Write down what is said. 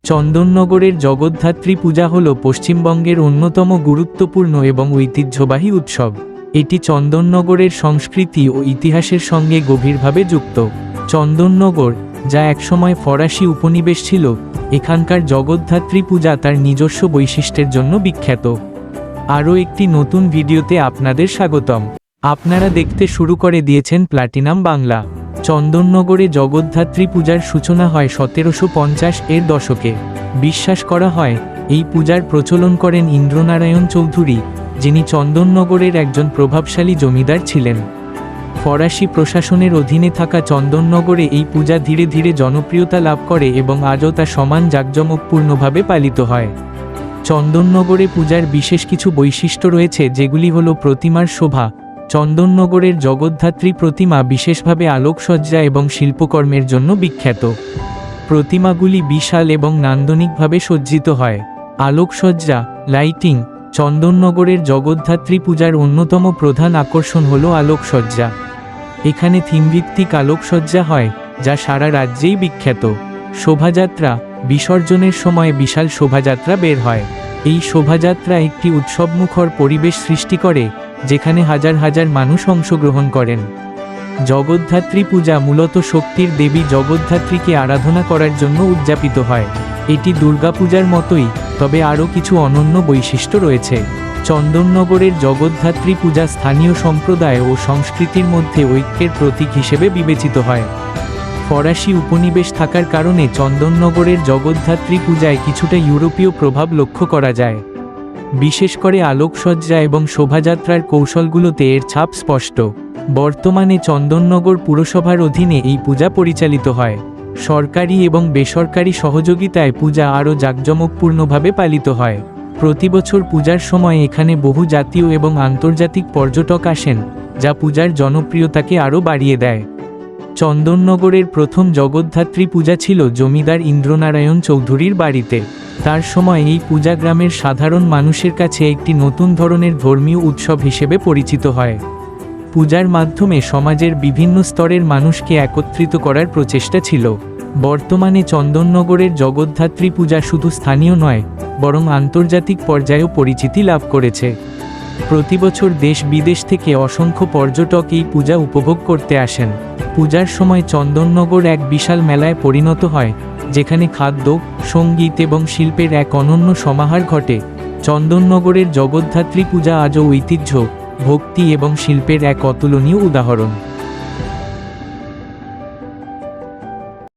চন্দননগরের জগদ্ধাত্রী পূজা হল পশ্চিমবঙ্গের অন্যতম গুরুত্বপূর্ণ এবং ঐতিহ্যবাহী উৎসব। এটি চন্দননগরের সংস্কৃতি ও ইতিহাসের সঙ্গে গভীরভাবে যুক্ত। চন্দননগর, যা একসময় ফরাসি উপনিবেশ ছিল, এখানকার জগদ্ধাত্রী পূজা তার নিজস্ব বৈশিষ্ট্যের জন্য বিখ্যাত। আরও একটি নতুন ভিডিওতে আপনাদের স্বাগতম। আপনারা দেখতে শুরু করে দিয়েছেন প্লাটিনাম বাংলা। চন্দননগরে জগদ্ধাত্রী পূজার সূচনা হয় 1750-এর দশকে। বিশ্বাস করা হয় এই পূজার প্রচলন করেন ইন্দ্রনারায়ণ চৌধুরী, যিনি চন্দননগরের একজন প্রভাবশালী জমিদার ছিলেন। ফরাসি প্রশাসনের অধীনে থাকা চন্দননগরে এই পূজা ধীরে ধীরে জনপ্রিয়তা লাভ করে এবং আজও তা সমান জাঁকজমকপূর্ণভাবে পালিত হয়। চন্দননগরে পূজার বিশেষ কিছু বৈশিষ্ট্য রয়েছে, যেগুলি হল প্রতিমার শোভা। চন্দননগরের জগদ্ধাত্রী প্রতিমা বিশেষভাবে আলোকসজ্জা এবং শিল্পকর্মের জন্য বিখ্যাত। প্রতিমাগুলি বিশাল এবং নান্দনিকভাবে সজ্জিত হয়। আলোকসজ্জা, লাইটিং। চন্দননগরের জগদ্ধাত্রী পূজার অন্যতম প্রধান আকর্ষণ হল আলোকসজ্জা। এখানে থিমভিত্তিক আলোকসজ্জা হয়, যা সারা রাজ্যেই বিখ্যাত। শোভাযাত্রা। বিসর্জনের সময় বিশাল শোভাযাত্রা বের হয়। এই শোভাযাত্রা একটি উৎসবমুখর পরিবেশ সৃষ্টি করে, যেখানে হাজার হাজার মানুষ অংশগ্রহণ করেন। জগদ্ধাত্রী পূজা মূলত শক্তির দেবী জগদ্ধাত্রীকে আরাধনা করার জন্য উদযাপিত হয়। এটি দুর্গাপূজার মতোই, তবে আরও কিছু অনন্য বৈশিষ্ট্য রয়েছে। চন্দননগরের জগদ্ধাত্রী পূজা স্থানীয় সম্প্রদায় ও সংস্কৃতির মধ্যে ঐক্যের প্রতীক হিসেবে বিবেচিত হয়। ফরাসি উপনিবেশ থাকার কারণে চন্দননগরের জগদ্ধাত্রী পূজায় কিছুটা ইউরোপীয় প্রভাব লক্ষ্য করা যায়। বিশেষ করে আলোকসজ্জা এবং শোভাযাত্রার কৌশলগুলোতে এর ছাপ স্পষ্ট। বর্তমানে চন্দননগর পুরসভার অধীনে এই পূজা পরিচালিত হয়। সরকারি এবং বেসরকারি সহযোগিতায় পূজা আরও জাঁকজমকপূর্ণভাবে পালিত হয়। প্রতিবছর পূজার সময় এখানে বহু জাতীয় এবং আন্তর্জাতিক পর্যটক আসেন, যা পূজার জনপ্রিয়তাকে আরও বাড়িয়ে দেয়। চন্দননগরের প্রথম জগদ্ধাত্রী পূজা ছিল জমিদার ইন্দ্রনারায়ণ চৌধুরীর বাড়িতে। তার সময় এই পূজা গ্রামের সাধারণ মানুষের কাছে একটি নতুন ধরনের ধর্মীয় উৎসব হিসেবে পরিচিত হয়। পূজার মাধ্যমে সমাজের বিভিন্ন স্তরের মানুষকে একত্রিত করার প্রচেষ্টা ছিল। বর্তমানে চন্দননগরের জগদ্ধাত্রী পূজা শুধু স্থানীয় নয়, বরং আন্তর্জাতিক পর্যায়েও পরিচিতি লাভ করেছে। প্রতিবছর দেশ বিদেশ থেকে অসংখ্য পর্যটক এই পূজা উপভোগ করতে আসেন। পূজার সময় চন্দননগর এক বিশাল মেলায় পরিণত হয়, যেখানে খাদ্য, সঙ্গীত এবং শিল্পের এক অনন্য সমাহার ঘটে। চন্দননগরের জগদ্ধাত্রী পূজা আজও ঐতিহ্য, ভক্তি এবং শিল্পের এক অতুলনীয় উদাহরণ।